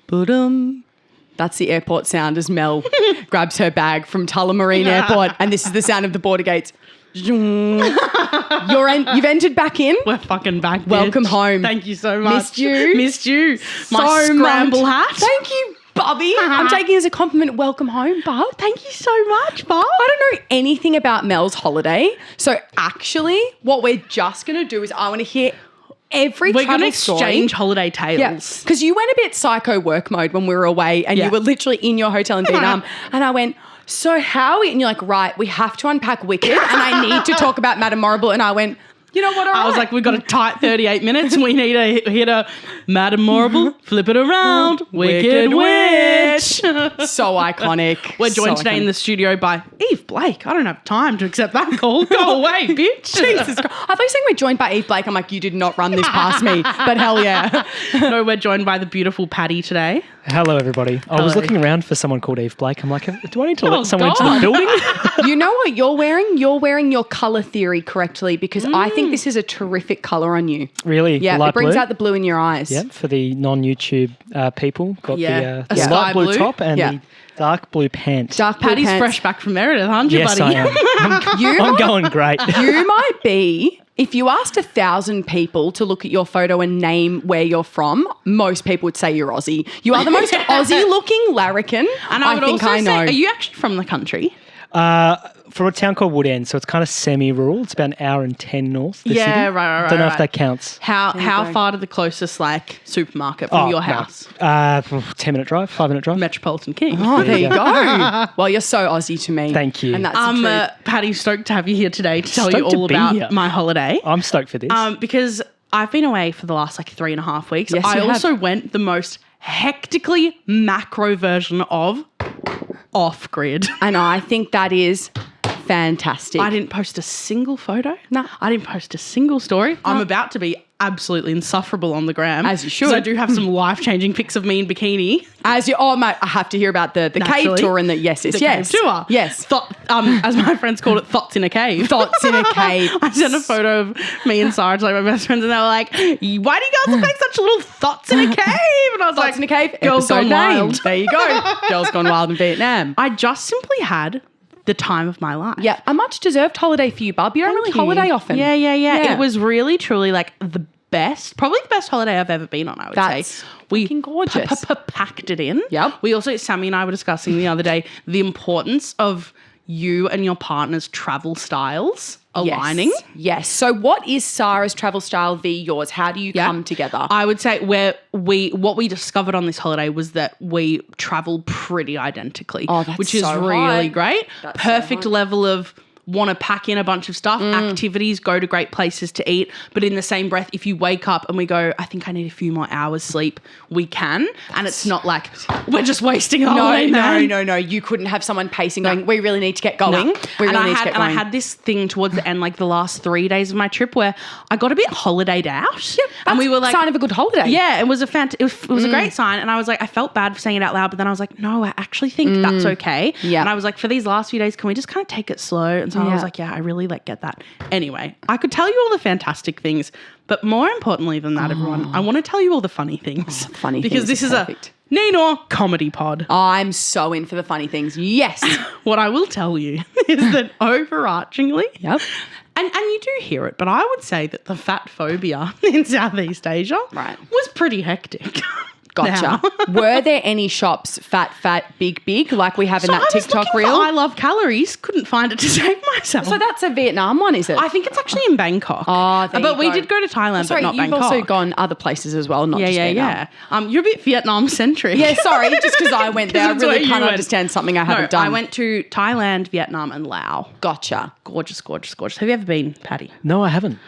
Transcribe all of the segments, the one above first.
Ba-dum. That's the airport sound as Mel grabs her bag from Tullamarine Airport, and this is the sound of the border gates. You've entered back in. We're fucking back, bitch. Welcome home. Thank you so much. Missed you. My scramble hat. Thank you, Bubby. I'm taking it as a compliment. Welcome home, Bub. Thank you so much, Bob. I don't know anything about Mel's holiday. So actually, what we're just going to do is I want to hear every We're going to travel exchange story. holiday tales. Because you went a bit psycho work mode when we were away and you were literally in your hotel in Vietnam. And I went, so how? And you're like, right, we have to unpack Wicked and I need to talk about Madame Morrible. And I went, you know what? All I was right. like, we've got a tight 38 minutes. We need to hit a Madame Morrible, flip it around, Wicked Witch. So iconic. We're joined So today in iconic. the studio by Eve Blake. I don't have time to accept that call. Go away, bitch. Jesus Christ. I thought you were saying we're joined by Eve Blake. I'm like, you did not run this past me. But hell yeah. No, we're joined by the beautiful Patty today. Hello, everybody. I was looking around for someone called Eve Blake. I'm like, do I need to let someone God. into the building? You know what you're wearing? You're wearing your colour theory correctly because I think this is a terrific colour on you. Really? Yeah, Light it brings blue? out the blue in your eyes. Yep, for the non-YouTube people. Got Yeah. the A sky light blue blue? top and Yeah. the dark blue pants. Dark blue Patty's pants. fresh back from Meredith, aren't you, Yes, buddy? I am. You I'm might- going great. You might be, if you asked 1,000 people to look at your photo and name where you're from, most people would say you're Aussie. You are the most Aussie-looking larrikin And I would think also I know. say, are you actually from the country? From a town called Woodend, so it's kind of semi-rural. It's about an hour and 10 north. The Yeah, city. right. Don't know if that counts. How go. far to the closest supermarket from your no. house? 10-minute drive, 5-minute drive. Metropolitan King. Oh, there you go. Well, you're so Aussie to me. Thank you. And that's the truth. Patty, stoked to have you here today to tell you Stoked to all be about here. my holiday. I'm stoked for this. Because I've been away for the last 3.5 weeks. Yes, I you have. also went the most hectically macro version of off-grid. And I think that is fantastic. I didn't post a single photo. No. I didn't post a single story. I'm about to be absolutely insufferable on the gram. As you should. 'Cause I do have some life-changing pics of me in bikini. Mate, I have to hear about the cave Naturally. tour and the yes. The cave tour. Yes. As my friends called it, thoughts in a cave. Thoughts in a cave. I sent a photo of me and Sarah to my best friends and they were like, why do you girls look like such little thoughts in a cave? And I was Thoughts like, in a cave. Girls episode Gone Wild. named. There you go. Girls Gone Wild in Vietnam. I just simply had the time of my life. Yeah, a much deserved holiday for you, bub. You don't really Thank you. holiday often. Yeah. It was really, truly the best, probably the best holiday I've ever been on, I would That's say. We fucking gorgeous. packed it in. Yep. We also, Sammy and I were discussing the other day, the importance of you and your partner's travel styles aligning. Yes. So what is Sarah's travel style v yours? How do you come together? I would say what we discovered on this holiday was that we travel pretty identically, Oh, that's which is so really hot. great. That's so Perfect hot. level of want to pack in a bunch of stuff, activities, go to great places to eat. But in the same breath, if you wake up and we go, I think I need a few more hours sleep, we can. And it's not like we're just wasting a holiday. No. You couldn't have someone pacing going, we really need to get going. No. We really and need to get going. I had this thing towards the end, the last 3 days of my trip, where I got a bit holidayed out. Yep, and we were like, sign of a good holiday. yeah, it was a it was a great sign. And I was like, I felt bad for saying it out loud, but then I was like, no, I actually think that's okay. Yeah. And I was like, for these last few days, can we just kind of take it slow? And so I was like, yeah, I really get that. Anyway, I could tell you all the fantastic things, but more importantly than that, everyone, I want to tell you all the funny things. Funny because things this are is perfect. a Neenor comedy pod. I'm so in for the funny things. Yes. What I will tell you is that overarchingly, Yep. and you do hear it, but I would say that the fatphobia in Southeast Asia was pretty hectic. Gotcha. Were there any shops fat, big, like we have in that I was TikTok looking reel? for I love calories, couldn't find it to save myself. So that's a Vietnam one, is it? I think it's actually in Bangkok. Oh, there but you we go. did go to Thailand, Sorry, but not you've Bangkok. also gone other places as well, not just Vietnam. You're a bit Vietnam centric. Yeah, sorry, just because I went there, I That's where really you can't went. understand something I haven't done. I went to Thailand, Vietnam, and Laos. Gotcha. Gorgeous. Have you ever been, Patty? No, I haven't.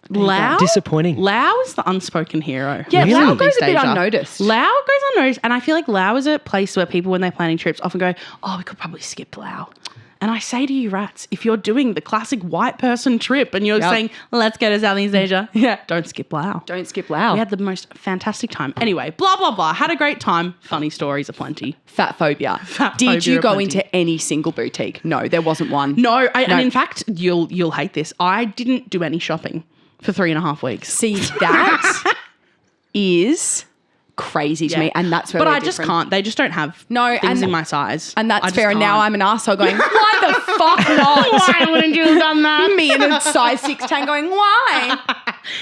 Laos? Disappointing. Laos is the unspoken hero. Yeah, of Laos Southeast goes a bit Asia. unnoticed. Laos goes unnoticed, and I feel like Laos is a place where people, when they're planning trips, often go, oh, we could probably skip Laos. And I say to you, rats, if you're doing the classic white person trip and you're saying, let's go to Southeast Asia, don't skip Laos. Don't skip Laos. We had the most fantastic time. Anyway, blah, blah, blah. Had a great time. Funny stories aplenty. Fatphobia. Fatphobia Did you go aplenty. into any single boutique? No, there wasn't one. No, and in fact, you'll hate this. I didn't do any shopping for 3.5 weeks. See, that is crazy to me. And that's where But we're I just different. can't. They just don't have No, things and- in my size. And I that's just fair. And now can't. I'm an arsehole going, why the fuck not? Why wouldn't you have done that? Me in a size 6'10" going, why?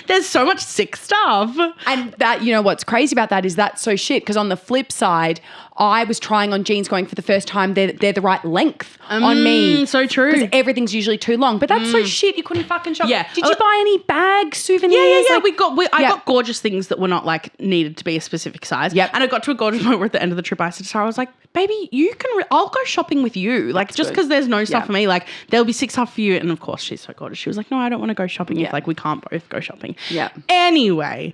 There's so much sick stuff. And that, you know, what's crazy about that is that's so shit. Because on the flip side, I was trying on jeans going for the first time. They're the right length on me. So true. Because everything's usually too long. But that's so shit. You couldn't fucking shop. Yeah. Did you buy any bags, souvenirs? Yeah. Like- I got gorgeous things that were not like needed to be a specific size. Yep. And I got to a gorgeous moment where at the end of the trip I said to Sarah, I was like, baby, you can, I'll go shopping with you. Like, just good. because there's no stuff Yeah. for me, like, there'll be sick stuff for you. And of course, she's so gorgeous. She was like, no, I don't want to go shopping Yeah. if like we can't both go shopping. Yeah. Anyway,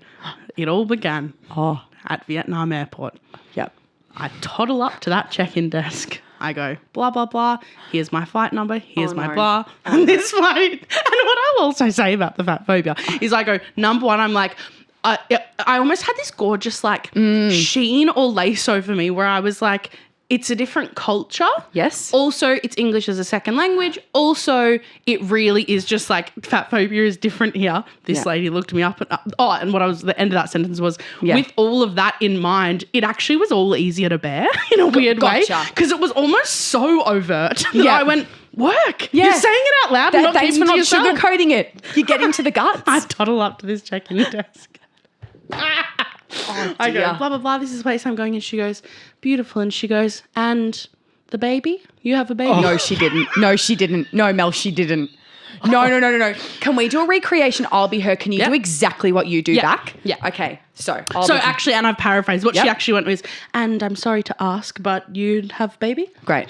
it all began Oh, at Vietnam Airport. yep. I toddle up to that check-in desk. I go, blah, blah, blah. Here's my flight number. Here's Oh, my no. blah. And this flight. And what I'll also say about the Fatphobia is I go, number one, I'm like, I almost had this gorgeous like sheen or lace over me where I was like, it's a different culture. Yes. Also, it's English as a second language. Also, it really is just like Fatphobia is different here. This Yeah. lady looked me up and and what I was, the end of that sentence was, Yeah. with all of that in mind, it actually was all easier to bear in a weird way. Gotcha. Because it was almost so overt that Yeah. I went, work. Yeah. You're saying it out loud and not Thanks keeping for to not yourself. sugarcoating it. You get into the guts. I toddle up to this check-in desk. I go, dear. blah, blah, blah, this is the place I'm going. And she goes, beautiful. And she goes, and the baby? You have a baby? No, she didn't. No, she didn't. No, Mel, she didn't. No. Can we do a recreation? I'll be her. Can you Yep. do exactly what you do Yeah. back? Yeah. Okay. So, So actually, and I've paraphrased, what Yep. she actually went was, and I'm sorry to ask, but you'd have a baby? great.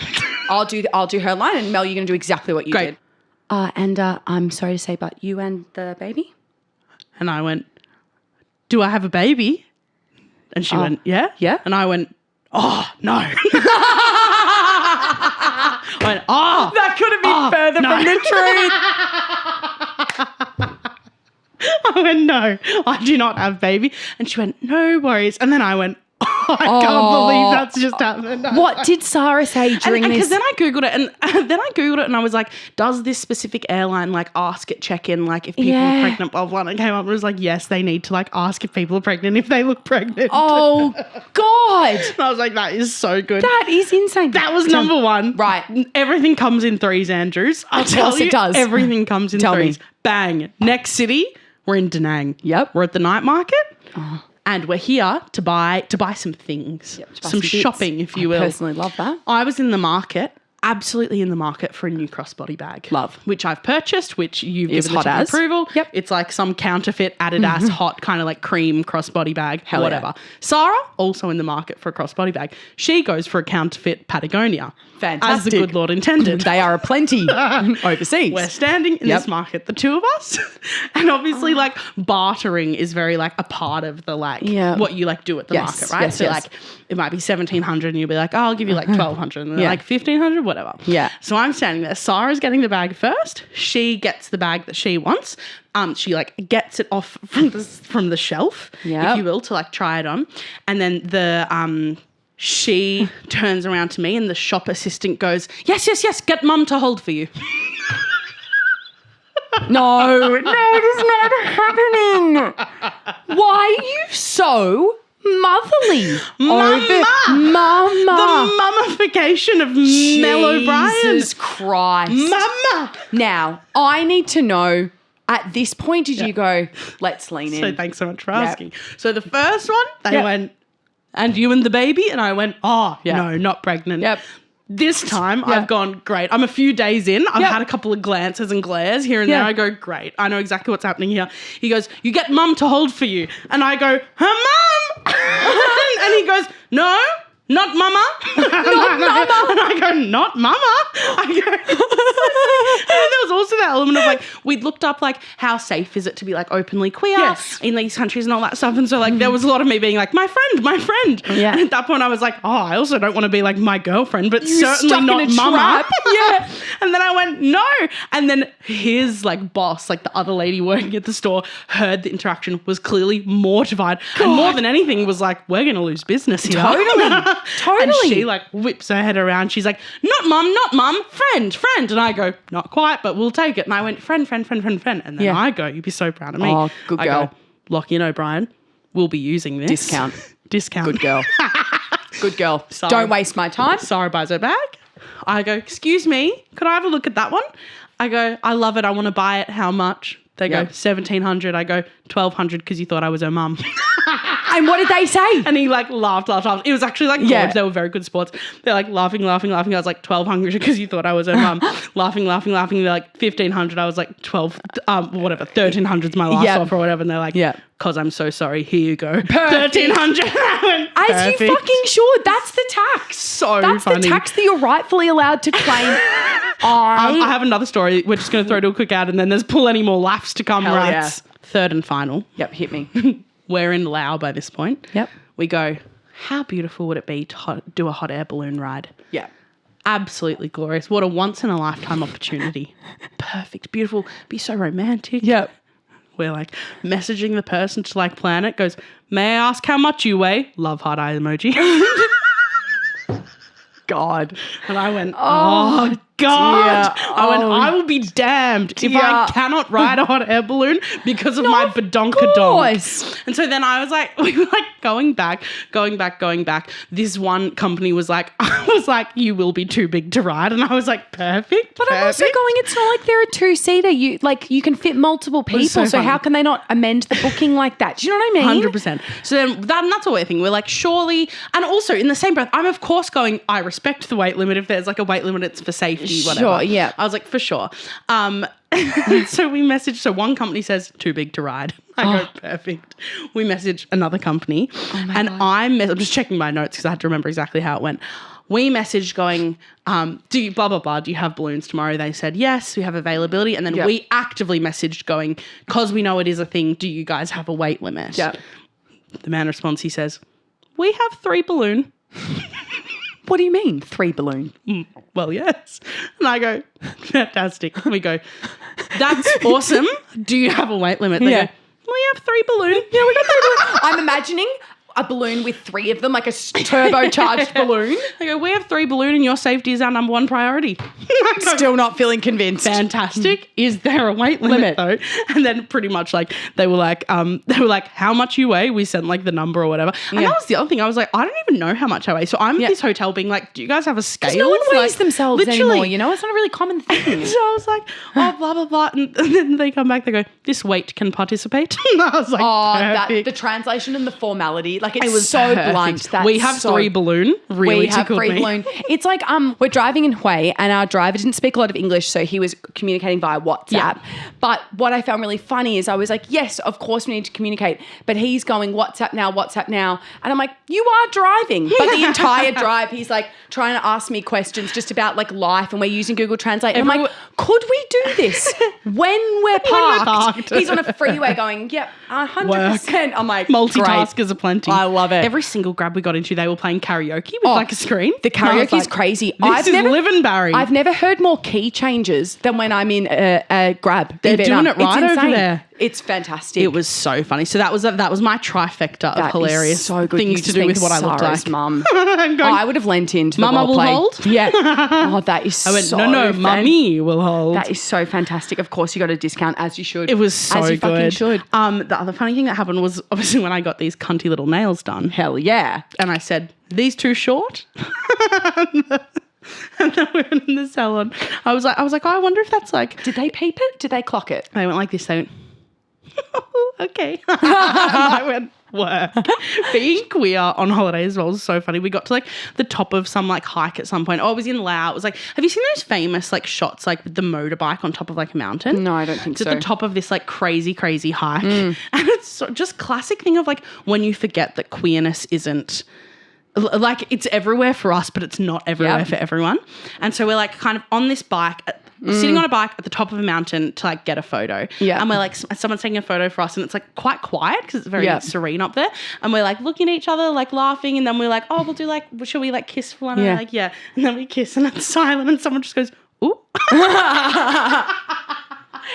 I'll do her line, and Mel, you're going to do exactly what you Great. did. I'm sorry to say, but you and the baby? And I went, do I have a baby? And she went, yeah? Yeah. And I went, oh, no. I went, oh. That couldn't be further no. from the truth. I went, no, I do not have baby. And she went, no worries. And then I went, oh, I can't believe that's just happened. What did Sarah say during Because this? then I Googled it and I was like, does this specific airline like ask at check-in like if people Yeah. are pregnant, blah, blah, and it came up and it was like, yes, they need to like ask if people are pregnant if they look pregnant. Oh, God. And I was like, that is so good. That is insane. That was number one. Right. Everything comes in threes, Andrews. I tell course it you, does. everything comes in Tell me. threes. Bang. Next city, we're in Da Nang. Yep. We're at the night market. And we're here to buy some things. Yep, to buy some bits. shopping, if you will. I personally love that. I was in the market, absolutely in the market for a new crossbody bag. Love. Which I've purchased, which you've Is given the hot tip of as. approval. Yep. It's like some counterfeit Adidas hot kind of like cream crossbody bag, Hell whatever. yeah. Sarah, also in the market for a crossbody bag. She goes for a counterfeit Patagonia. Fantastic. As the good Lord intended. They are aplenty overseas. We're standing in Yep. this market, the two of us. And obviously like bartering is very like a part of the like Yeah. what you like do at the Yes, market, right? yes, so yes. like it might be 1,700 and you'll be like, oh, I'll give you like 1,200 and they're Yeah. like 1,500, whatever. Yeah. So I'm standing there. Sarah's getting the bag first. She gets the bag that she wants. She like gets it off from the shelf, Yep. if you will, to like try it on. And then she turns around to me and the shop assistant goes, yes, get mum to hold for you. No, it is not happening. Why are you so motherly? Mama. Mama. The Mum-Ification of Mel O'Brien. Jesus Christ. Mama. Now, I need to know, at this point, did you go, let's lean in? So thanks so much for asking. So the first one, they went, and you and the baby? And I went, no, not pregnant. Yep. This time I've gone, great. I'm a few days in. I've Yep. had a couple of glances and glares here and there. Yeah. I go, great. I know exactly what's happening here. He goes, you get mum to hold for you. And I go, her mum. And he goes, no. Not mama. Not mama. And I go, not mama. I go, and then there was also that element of like, we'd looked up like, how safe is it to be like openly queer Yes. in these countries and all that stuff. And so like, there was a lot of me being like, my friend. Yeah. And at that point I was like, oh, I also don't want to be like my girlfriend, but You're certainly stuck in not a mama. trap. Yeah. And then I went, no. And then his like boss, like the other lady working at the store, heard the interaction, was clearly mortified. And more than anything was like, we're going to lose business here. Totally. And she like whips her head around. She's like, not mum, friend. And I go, not quite, but we'll take it. And I went, friend. And then I go, you'd be so proud of me. Oh, good I girl. go, Lockie and O'Brien will be using this. Discount. discount. Good girl. Good girl. Sorry. Don't waste my time. Sorry, buys her bag. I go, excuse me, could I have a look at that one? I go, I love it. I want to buy it. How much? They go, $1,700. I go, $1,200 because you thought I was her mum. And what did they say? And he like laughed. It was actually like, they were very good sports. They're like laughing. I was like, $1,200 because you thought I was her mum. laughing. They're like, $1,500. I was like, $1,300's my last offer or whatever. And they're like, because I'm so sorry. Here you go. $1,300. As you fucking should. That's the tax. That's funny. the tax that you're rightfully allowed to claim. I have another story. We're just going to throw to a quick ad and then there's plenty more laughs to come. Rats. Third and final. Yep, hit me. We're in Laos by this point. Yep. We go, how beautiful would it be to do a hot air balloon ride? Yeah. Absolutely glorious. What a once in a lifetime opportunity. Perfect. Beautiful. Be so romantic. Yep. We're like messaging the person to like plan it. Goes, may I ask how much you weigh? Love heart eye emoji. God. And I went, oh God. Dear. I went, I will be damned if I cannot ride a hot air balloon because of my badonkadonk. And so then I was like, we were like going back. This one company was like, you will be too big to ride. And I was like, perfect. But I'm also going, it's not like they're a two-seater. You can fit multiple people. So how can they not amend the booking like that? Do you know what I mean? 100%. So then that's what we're thinking. We're like, surely. And also in the same breath, I'm of course going, I respect the weight limit. If there's like a weight limit, it's for safety. Whatever. Sure, yeah. I was like, for sure. So we messaged. So one company says, too big to ride. I go, perfect. We message another company. And God. I'm just checking my notes because I had to remember exactly how it went. We messaged going, do you, blah, blah, blah, do you have balloons tomorrow? They said, yes, we have availability. And then we actively messaged going, because we know it is a thing, do you guys have a weight limit? Yep. The man responds, he says, we have 3 balloon. What do you mean, 3 balloon? Well, yes. And I go, fantastic. We go, that's awesome. Do you have a weight limit? They go, we have 3 balloon. Yeah, we got 3 balloon. I'm imagining a balloon with 3 of them, like a turbocharged balloon. I go, we have 3 balloon and your safety is our number 1 priority. Still not feeling convinced. Fantastic. Is there a weight limit though? And then pretty much like they were like, how much you weigh? We sent like the number or whatever. And that was the other thing. I was like, I don't even know how much I weigh. So I'm at this hotel being like, do you guys have a scale? No one weighs themselves literally. anymore, you know? It's not a really common thing. So I was like, oh, blah, blah, blah. And then they come back, they go, this weight can participate. And I was like, the translation and the formality, like it was so blunt. That's we have 3 balloon. Really, we have 3 balloon. It's like we're driving in Hue and our driver didn't speak a lot of English, so he was communicating via WhatsApp. Yeah. But what I found really funny is I was like, yes, of course we need to communicate. But he's going, WhatsApp now. And I'm like, you are driving. But the entire drive, he's like trying to ask me questions just about like life, and we're using Google Translate. And I'm like, could we do this when we're parked? He's on a freeway going, yep, 100%. I'm like, multitaskers aplenty. I love it. Every single Grab we got into, they were playing karaoke with like a screen. The karaoke's crazy. This is living Barry. I've never heard more key changes than when I'm in a Grab. They're doing it right over there. It's fantastic. It was so funny. So that was my trifecta of hilarious things to do with what I looked like. Mum. I would have lent into the Mama will hold? Yeah. Oh, that is so I went, no, mummy will hold. That is so fantastic. Of course, you got a discount, as you should. It was so as you good. Fucking should. The other funny thing that happened was obviously when I got these cunty little nails done. Hell yeah. And I said, these too short? And then we went in the salon. I was like, oh, I wonder if that's like. Did they peep it? Did they clock it? They went like this. They went, okay. And I went, work. Being queer on holiday as well was so funny. We got to like the top of some like hike at some point. Oh, it was in Laos. It was like, have you seen those famous like shots like with the motorbike on top of like a mountain? No, I don't think so. It's at the top of this like crazy hike. And it's just classic thing of like when you forget that queerness isn't like it's everywhere for us, but it's not everywhere for everyone. And so we're like kind of on this bike, sitting on a bike at the top of a mountain to like get a photo. Yeah. And we're like, someone's taking a photo for us and it's like quite quiet because it's very serene up there. And we're like looking at each other, like laughing. And then we're like, oh, we'll do like, should we like kiss for one? And we're like, yeah. And then we kiss and it's silent and someone just goes, ooh.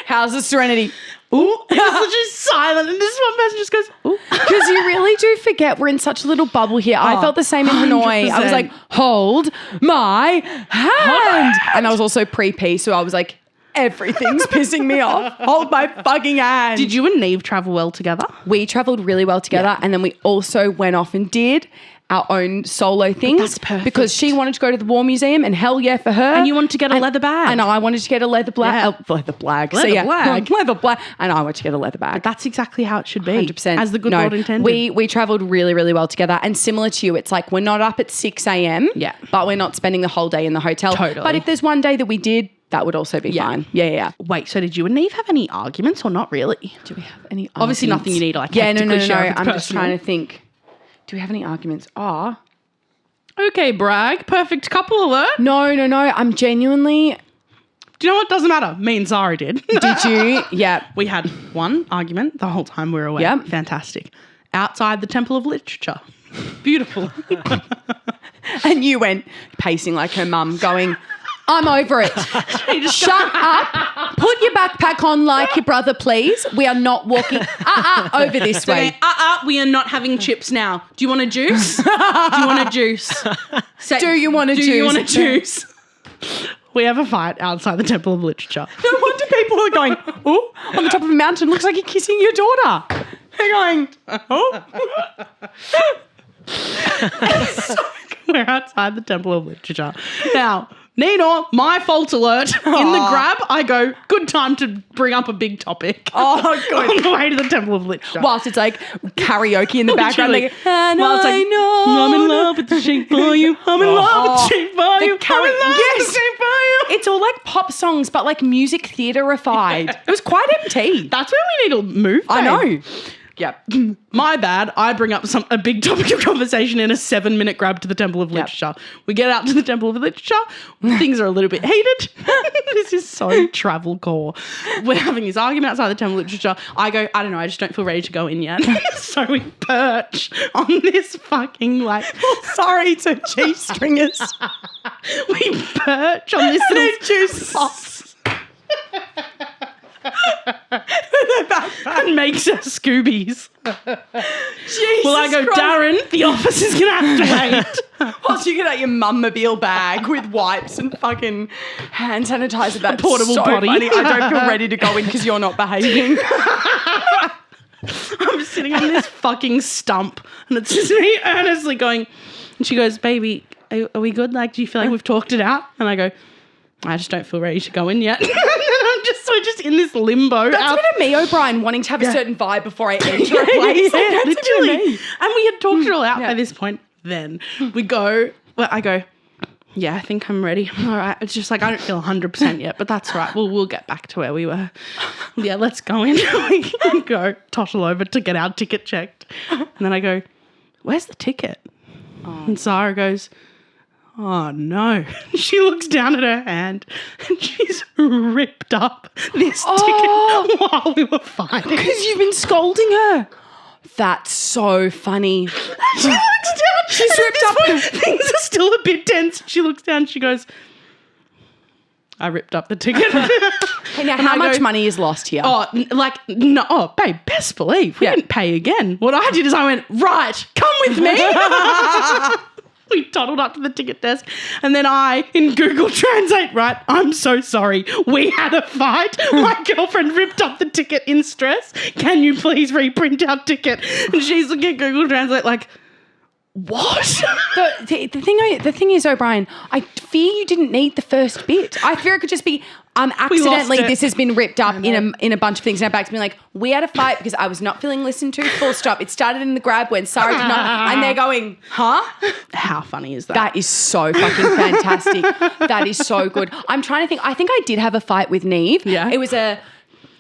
How's the serenity? Ooh. It was just silent and this one person just goes, ooh. Because you really do forget we're in such a little bubble here. I felt the same in Hanoi. 100%. I was like, hold my hand. And I was also pre-pee, so I was like, everything's pissing me off. Hold my fucking hand. Did you and Neve travel well together? We travelled really well together, and then we also went off and did our own solo things. That's perfect. Because she wanted to go to the War Museum, and hell yeah for her. And you wanted to get a leather bag. And I wanted to get a leather bag. Yeah. Leather bag. Leather bag. Leather bag. And I wanted to get a leather bag. That's exactly how it should be. 100%. As the good Lord intended. We travelled really, really well together. And similar to you, it's like we're not up at 6 a.m. Yeah. But we're not spending the whole day in the hotel. Totally. But if there's one day that we did, that would also be fine. Yeah. Wait, so did you and Neve have any arguments or not really? Do we have any Obviously arguments? nothing you need to like Yeah, no. share if it's I'm just personal. trying to think. Do we have any arguments? Okay, brag. Perfect couple alert. No. I'm genuinely... Do you know what? Doesn't matter. Me and Zara did. Did you? Yeah. We had one argument the whole time we were away. Yep. Fantastic. Outside the Temple of Literature. Beautiful. And you went pacing like her mum going, I'm over it. Shut up. Put your backpack on like your brother, please. We are not walking over this way. Okay, we are not having chips now. Do you want a juice? Do you want a juice? Do you want a Do juice? you want a juice? We have a fight outside the Temple of Literature. No wonder people are going, oh, on the top of a mountain, looks like you're kissing your daughter. They're going, oh. We're outside the Temple of Literature. Now, Nina, my fault alert. In the grab, I go, good time to bring up a big topic. Oh, good. On the way to the Temple of Literature. Whilst it's like karaoke in the background. Literally. Like, and While it's like, I know. I'm in love with the shape for you. I'm in love with the shape for you. I'm in love Yes. with the shape for you. It's all like pop songs, but like music theatre-ified. It was quite MT. That's where we need to move, I babe. know. Yep. My bad. I bring up a big topic of conversation in a 7-minute grab to the Temple of Literature. We get out to the Temple of Literature. Things are a little bit heated. This is so travel core. We're having this argument outside the Temple of Literature. I go, I don't know, I just don't feel ready to go in yet. So we perch on this fucking like... Sorry to G-stringers. We perch on this little juice box. And makes us Scoobies. Jesus Well, I go, Christ. Darren, the office is going to have to wait. Whilst you get out your Mum-Mobile bag with wipes and fucking hand sanitizer. That's portable so potty. funny. I don't feel ready to go in because you're not behaving. I'm sitting on this fucking stump and it's just me earnestly going, and she goes, baby, are we good? Like, do you feel like we've talked it out? And I go, I just don't feel ready to go in yet. We're just in this limbo. That's a bit of me, O'Brien, wanting to have a certain vibe before I enter a place. Like, that's literally. a bit of me. And we had talked it all out by this point. Then we go, I go, yeah, I think I'm ready. All right. It's just like, I don't feel 100% yet, but that's all right. We'll get back to where we were. Yeah, let's go in. We go toddle over to get our ticket checked. And then I go, where's the ticket? And Sarah goes, oh no. She looks down at her hand and she's ripped up this ticket while we were fighting. Because you've been scolding her. That's so funny. She looks down. She's and at ripped this up point, things are still a bit tense. She looks down and she goes, I ripped up the ticket. Hey, now, how much money is lost here? No, babe, best believe. We didn't pay again. What I did is I went, right, come with me. We toddled up to the ticket desk and then I, in Google Translate, right, I'm so sorry. We had a fight. My girlfriend ripped up the ticket in stress. Can you please reprint our ticket? And she's looking at Google Translate like, what? The thing is, O'Brien, I fear you didn't need the first bit. I fear it could just be accidentally it. this has been ripped up in a bunch of things. Now back to me like, we had a fight because I was not feeling listened to, full stop. It started in the grab when Sarah did not, and they're going, huh? How funny is that? That is so fucking fantastic. That is so good. I'm trying to think. I think I did have a fight with Neve. Yeah. It was a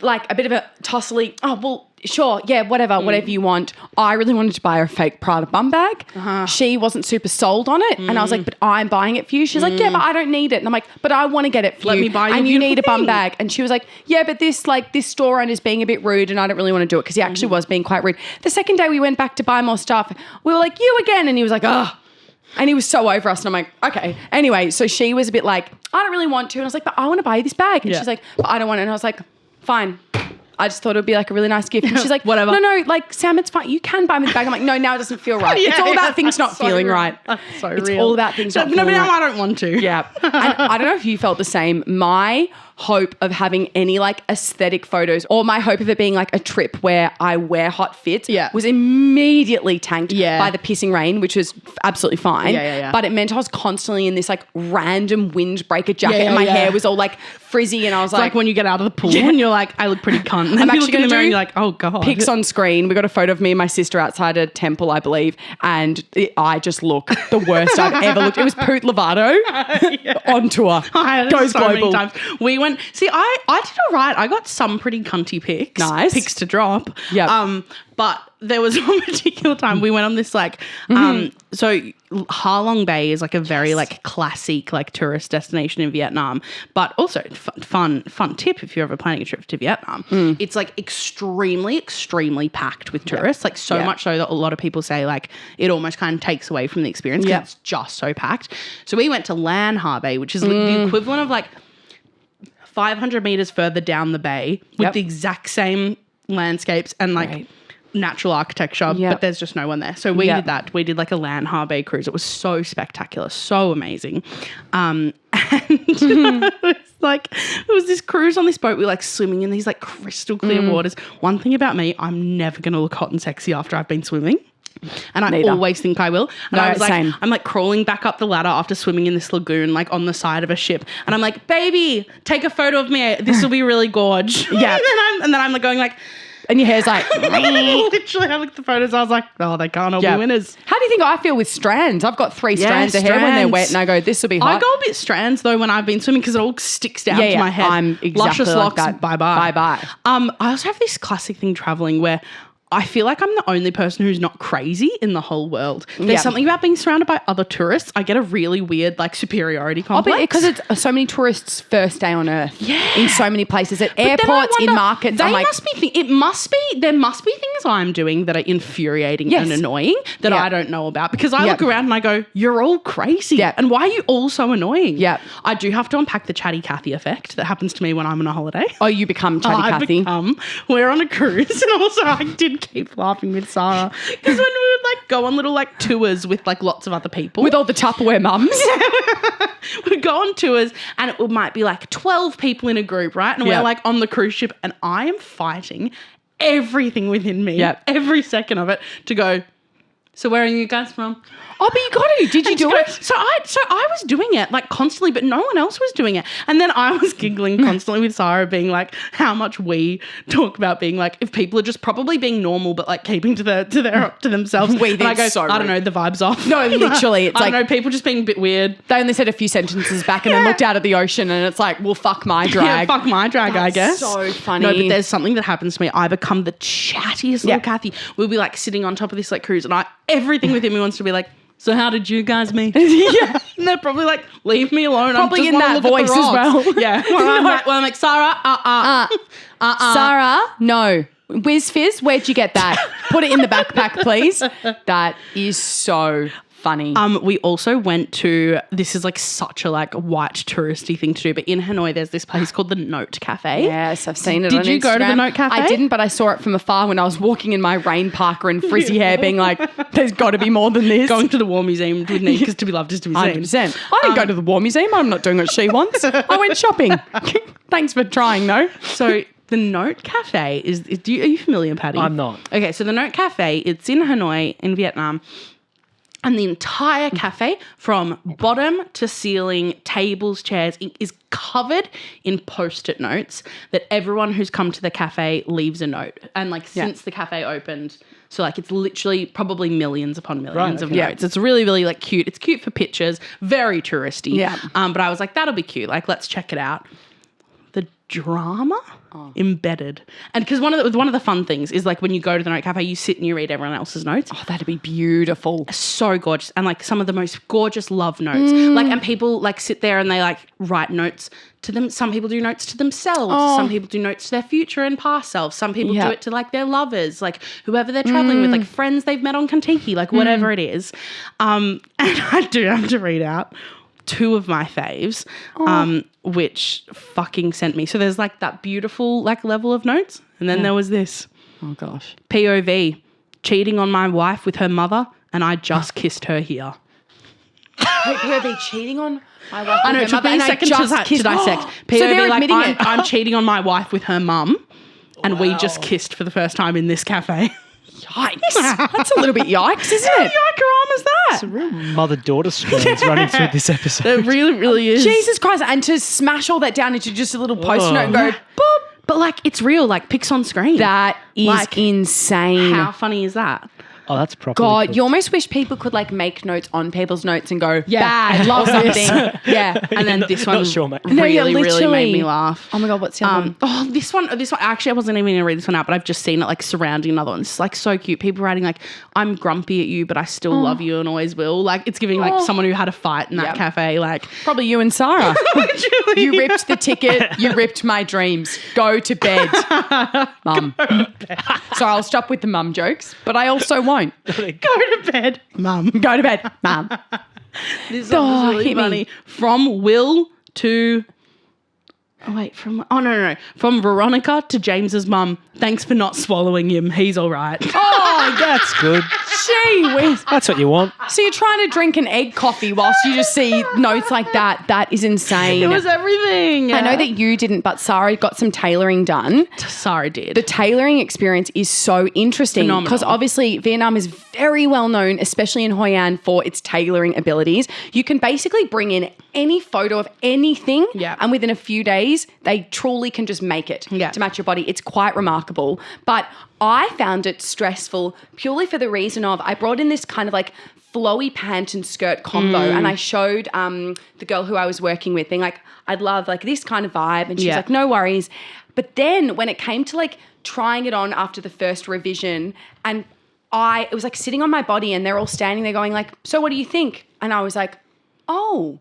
bit of a tussly, oh, well, sure, yeah, whatever you want. I really wanted to buy her a fake Prada bum bag. She wasn't super sold on it. And I was like, but I'm buying it for you. She's like, yeah, but I don't need it. And I'm like, but I want to get it for you. Let me buy you and a you need a beautiful bum thing. bag. And she was like, yeah, but this store owner is being a bit rude and I don't really want to do it because he actually was being quite rude. The second day we went back to buy more stuff, we were like, you again. And he was like, oh. And he was so over us. And I'm like, okay. Anyway, so she was a bit like, I don't really want to. And I was like, but I want to buy you this bag. And she's like, but I don't want it. And I was like, fine. I just thought it would be like a really nice gift. And she's like, Whatever. No, like, Sam, it's fine. You can buy me the bag. I'm like, no, now it doesn't feel right. It's all about things not feeling right. That's so it's real. all about things not No, feeling but now right. I don't want to. Yeah. And I don't know if you felt the same. My hope of having any like aesthetic photos or my hope of it being like a trip where I wear hot fits was immediately tanked by the pissing rain, which was absolutely fine. But it meant I was constantly in this like random windbreaker jacket and my hair was all like frizzy and I was like when you get out of the pool and you're like, I look pretty cunt. And I'm you actually look in going the to mirror do and you're like, oh God. pics on screen. We got a photo of me and my sister outside a temple, I believe, and I just look the worst I've ever looked. It was Poot Lovato on tour. Goes so global. many times. We went, see, I did all right. I got some pretty cunty pics. Nice. Pics to drop. Yeah. But there was one particular time we went on this like, so Ha Long Bay is like a very like classic like tourist destination in Vietnam, but also fun tip if you're ever planning a trip to Vietnam. It's like extremely packed with tourists, like so much so that a lot of people say like it almost kind of takes away from the experience because it's just so packed. So we went to Lan Ha Bay, which is the equivalent of like 500 meters further down the bay with the exact same landscapes and like natural architecture, but there's just no one there. So we did that. We did like a Lan Ha Bay cruise. It was so spectacular, so amazing. And it was this cruise on this boat. We were like swimming in these like crystal clear waters. One thing about me, I'm never going to look hot and sexy after I've been swimming. And I always think I will. And I was like, same. I'm like crawling back up the ladder after swimming in this lagoon, like on the side of a ship. And I'm like, baby, take a photo of me. This will be really gorge. Yeah. and then I'm like going like, and your hair's like, literally, I looked at the photos. I was like, oh, they can't all be winners. How do you think I feel with strands? I've got 3 strands of hair when they're wet, and I go, this will be hot. I go a bit strands though when I've been swimming because it all sticks down to my head. I'm exactly Luscious like locks, that. bye bye. Bye bye. I also have this classic thing traveling where I feel like I'm the only person who's not crazy in the whole world. There's something about being surrounded by other tourists. I get a really weird like superiority complex. Because it's so many tourists' first day on earth. Yeah. In so many places, at airports, in markets. There must be things I'm doing that are infuriating and annoying that I don't know about because I look around and I go, you're all crazy. Yeah. And why are you all so annoying? Yeah. I do have to unpack the Chatty Kathy effect that happens to me when I'm on a holiday. Oh, you become Chatty Kathy. We're on a cruise and also I did keep laughing with Sarah because when we would like go on little like tours with like lots of other people with all the Tupperware mums we'd go on tours and it might be like 12 people in a group, right? And we're like on the cruise ship and I am fighting everything within me every second of it to go, so where are you guys from? Oh, but you got to. Did you do it? So I was doing it like constantly, but no one else was doing it. And then I was giggling constantly with Sarah being like how much we talk about being like if people are just probably being normal but like keeping to themselves. We think I go, so I don't know, the vibe's off. No, literally. It's I like, don't know, people just being a bit weird. They only said a few sentences back and then looked out at the ocean and it's like, well, fuck my drag. Yeah, fuck my drag, I guess. So funny. No, but there's something that happens to me. I become the chattiest little Kathy. We'll be like sitting on top of this like cruise and everything within me wants to be like, so how did you guys meet? Yeah. And they're probably like, leave me alone. Probably in that voice as well. Yeah. I'm like, Sarah, Sarah, no. Whiz Fizz, where'd you get that? Put it in the backpack, please. That is so funny. We also went to, this is like such a like white touristy thing to do, but in Hanoi there's this place called the Note Cafe. Yes, I've seen it on Instagram. Did you go to the Note Cafe? I didn't, but I saw it from afar when I was walking in my rain parka and frizzy hair being like, there's got to be more than this. Going to the War Museum with Nick because to be loved is to be seen. 100%. I didn't go to the War Museum. I'm not doing what she wants. I went shopping. Thanks for trying though. So the Note Cafe are you familiar, Patty? I'm not. Okay, so the Note Cafe, it's in Hanoi in Vietnam. And the entire cafe, from bottom to ceiling, tables, chairs, is covered in Post-it notes that everyone who's come to the cafe leaves a note. And like since the cafe opened, so like it's literally probably millions upon millions of notes. It's really, really like cute. It's cute for pictures, very touristy. Yeah. But I was like, that'll be cute. Like, let's check it out. The drama embedded. And because one of the fun things is like when you go to the Note Cafe, you sit and you read everyone else's notes. Oh, that'd be beautiful. So gorgeous. And like some of the most gorgeous love notes. Like, and people like sit there and they like write notes to them. Some people do notes to themselves. Some people do notes to their future and past selves. Some people do it to like their lovers, like whoever they're traveling with, like friends they've met on Kentucky, like whatever it is. And I do have to read out two of my faves, which fucking sent me. So there's like that beautiful like level of notes. And then there was this. Oh, gosh. POV, cheating on my wife with her mother and I just kissed her here. POV, cheating on my wife I know, with it her took mother me a and I second just to kissed. dissect. POV, So they're like, admitting it. I'm cheating on my wife with her mum and we just kissed for the first time in this cafe. Yikes. That's a little bit yikes, isn't How it? yikes is that? It's a real mother-daughter strands running through this episode. It really, really is. Jesus Christ. And to smash all that down into just a little post note and go, boop. But like, it's real, like pics on screen. That is Like, insane. How funny is that? Oh, that's proper. God, you almost wish people could like make notes on people's notes and go, Yeah. bad, love This. something. Yeah. And then this one Not sure, mate. No, yeah, really, really literally. made me laugh. Oh my God, what's the other one? Oh, this one. Actually, I wasn't even going to read this one out, but I've just seen it like surrounding another one. It's like so cute. People writing like, I'm grumpy at you, but I still love you and always will. Like it's giving like someone who had a fight in that cafe. Like Probably you and Sarah. literally. You ripped the ticket. You ripped my dreams. Go to bed, Mum. So I'll stop with the mum jokes, but I also won't. Go to bed, Mum. Go to bed, Mum. This one was really hit me. funny. From Will to. From Veronica to James's mum. Thanks for not swallowing him. He's all right. Oh, That's good. gee whiz. That's what you want. So you're trying to drink an egg coffee whilst you just see notes like that. That is insane. It was everything. I know that you didn't, but Sarah got some tailoring done. Sarah did. The tailoring experience is so interesting Phenomenal. because obviously Vietnam is very well known, especially in Hoi An, for its tailoring abilities. You can basically bring in any photo of anything and within a few days, they truly can just make it to match your body. It's quite remarkable. But I found it stressful purely for the reason of I brought in this kind of like flowy pant and skirt combo and I showed the girl who I was working with being like, I'd love like this kind of vibe. And she's like, no worries. But then when it came to like trying it on after the first revision and it was like sitting on my body and they're all standing there going like, so what do you think? And I was like, oh,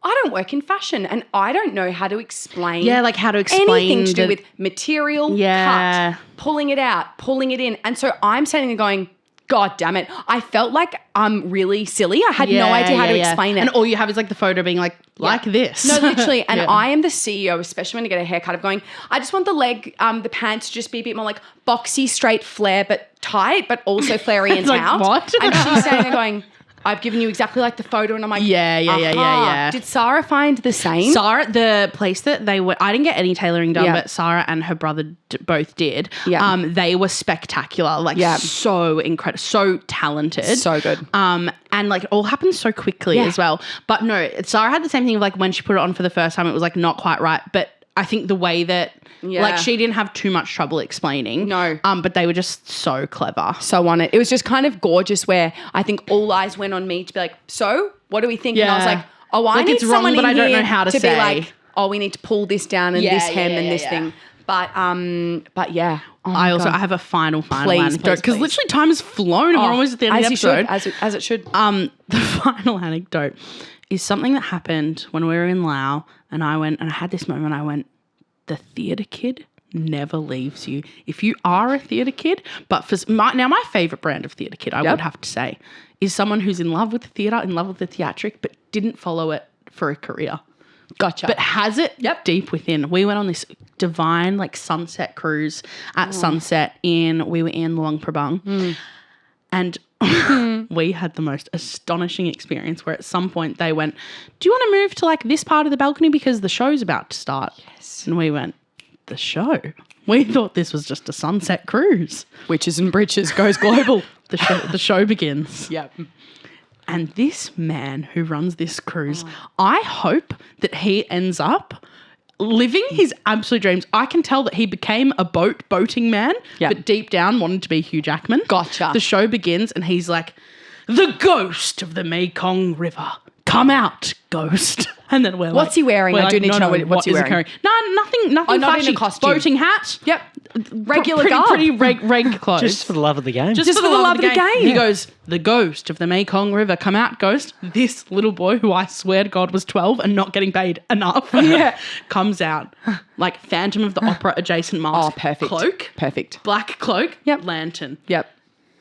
I don't work in fashion and I don't know how to explain. Yeah, like how to explain anything to do with material, cut, pulling it out, pulling it in. And so I'm standing there going, God damn it. I felt like I'm really silly. I had no idea how to explain it. And all you have is like the photo being like this. No, literally. And I am the CEO, especially when I get a haircut, of going, I just want the leg, the pants to just be a bit more like boxy, straight flare, but tight, but also flary and like, out. what? And she's standing there going, I've given you exactly like the photo. And I'm like, yeah. Did Sarah find the same? Sarah, the place that they were, I didn't get any tailoring done, but Sarah and her brother both did. Yeah. They were spectacular, like so incredible, so talented. So good. And like it all happened so quickly as well. But no, Sarah had the same thing of like when she put it on for the first time, it was like not quite right. But I think the way that like she didn't have too much trouble explaining. No. But they were just so clever. So on it. It was just kind of gorgeous where I think all eyes went on me to be like, so what do we think? And I was like, oh, I Like, need it's wrong, someone but in I don't here know how to be say. like, oh, we need to pull this down and this hem and this thing. But yeah. Oh my I God. have a final Please, anecdote because please. literally time has flown and we're almost at the end of the episode. As it should. The final anecdote is something that happened when we were in Laos and I went and I had this moment. I went, the theatre kid never leaves you. If you are a theatre kid, but for my favourite brand of theatre kid, I would have to say, is someone who's in love with the theatre, in love with the theatric, but didn't follow it for a career. Gotcha. But has it deep within. We went on this divine like sunset cruise at sunset we were in Luang Prabang and we had the most astonishing experience where at some point they went, do you want to move to like this part of the balcony because the show's about to start? Yes. And we went, the show? We thought this was just a sunset cruise. Witches and Britches goes global. The show begins. Yep. And this man who runs this cruise, I hope that he ends up living his absolute dreams. I can tell that he became a boating man, but deep down wanted to be Hugh Jackman. Gotcha. The show begins and he's like, the ghost of the Mekong River. Come out, ghost. And then we're What's he wearing? I do need to know what's he wearing. Occurring? No, nothing not in a flashy. costume. Boating hat. Yep. Regular garb. Pretty reg clothes. Just for the love of the game. Just for the love of the game. He goes, the ghost of the Mekong River. Come out, ghost. This little boy who I swear to God was 12 and not getting paid enough comes out like Phantom of the Opera adjacent mask. Oh, perfect. Cloak. Perfect. Black cloak. Yep. Lantern. Yep.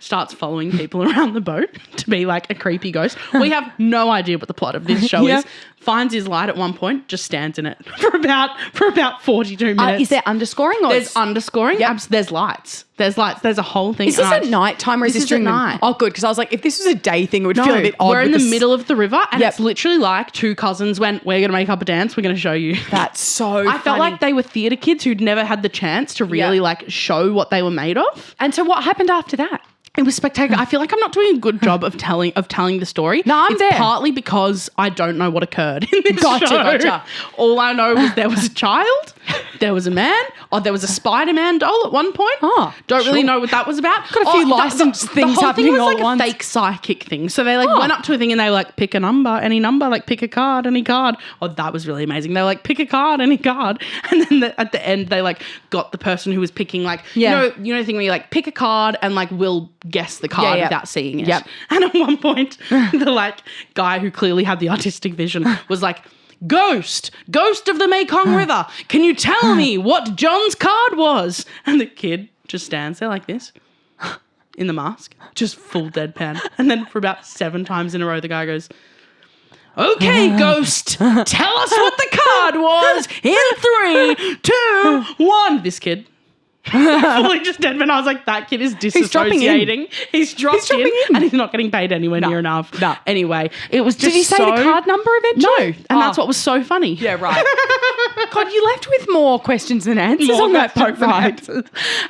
starts following people around the boat to be like a creepy ghost. We have no idea what the plot of this show is. Finds his light at one point, just stands in it for about 42 minutes. Is there underscoring? Or There's underscoring. Yep. There's lights. There's lights. There's a whole thing. Is this at night time or is this during the night? Oh, good, because I was like, if this was a day thing, it would feel a bit odd. We're in with the middle of the river and Yep. it's literally like two cousins went, we're going to make up a dance. We're going to show you. That's so I felt like they were theatre kids who'd never had the chance to really like show what they were made of. And so what happened after that? It was spectacular. I feel like I'm not doing a good job of telling the story. No, I'm it's there. partly because I don't know what occurred in this show. Gotcha. All I know was there was a child, there was a man, there was a Spider-Man doll at one point. Oh, don't really know what that was about. Got a few licensed things the whole happening thing was all like at a once. fake psychic thing. So they went up to a thing and they were like, pick a number, any number, like pick a card, any card. Oh, that was really amazing. They were like, pick a card, any card. And then at the end they like got the person who was picking like, you know the thing where you like pick a card and like we'll guess the card without seeing it. Yep. And at one point, the like guy who clearly had the artistic vision was like, ghost of the Mekong River, can you tell me what John's card was? And the kid just stands there like this in the mask, just full deadpan. And then for about 7 times in a row, the guy goes, okay, ghost, tell us what the card was in 3, 2, 1. This kid. Fully just dead, and I was like, that kid is disassociating. He's dropped in, and he's not getting paid anywhere near enough. No. Anyway, it was just Did he say the card number eventually? No, and that's what was so funny. Yeah, right. God, you left with more questions than answers on that boat ride.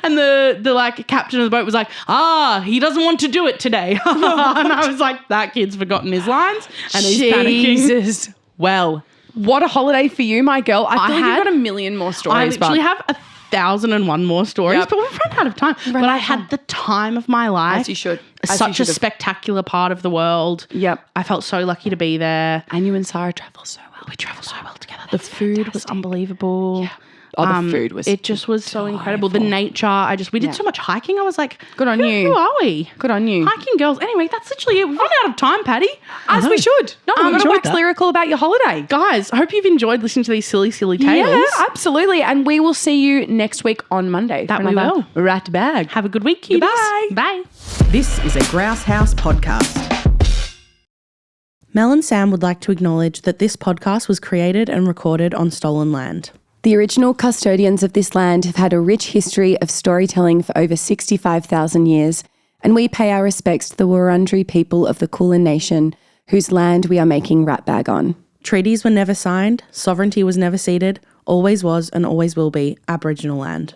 And the like captain of the boat was like, he doesn't want to do it today. And I was like, that kid's forgotten his lines, and he's panicking. Jesus. Well, what a holiday for you, my girl. I feel like you've got a million more stories. I literally have 1,001 more stories, but we've run out of time. But I had the time of my life. As you should. Such a spectacular part of the world. Yep. I felt so lucky to be there. And you and Sarah travel so well. We travel so well together. The food was unbelievable. Yeah. Oh, the food was. It just was so incredible. The nature. We did so much hiking. I was like, good on you. Who are we? Good on you. Hiking girls. Anyway, that's literally it. We've run out of time, Patty. As we should. No, we're going to wax lyrical about your holiday. Guys, I hope you've enjoyed listening to these silly tales. Yeah, absolutely. And we will see you next week on Monday. That we will. Rat bag. Have a good week, cuties. Goodbye. Bye. This is a Grouse House podcast. Mel and Sam would like to acknowledge that this podcast was created and recorded on stolen land. The original custodians of this land have had a rich history of storytelling for over 65,000 years, and we pay our respects to the Wurundjeri people of the Kulin Nation, whose land we are making rat bag on. Treaties were never signed, sovereignty was never ceded, always was and always will be Aboriginal land.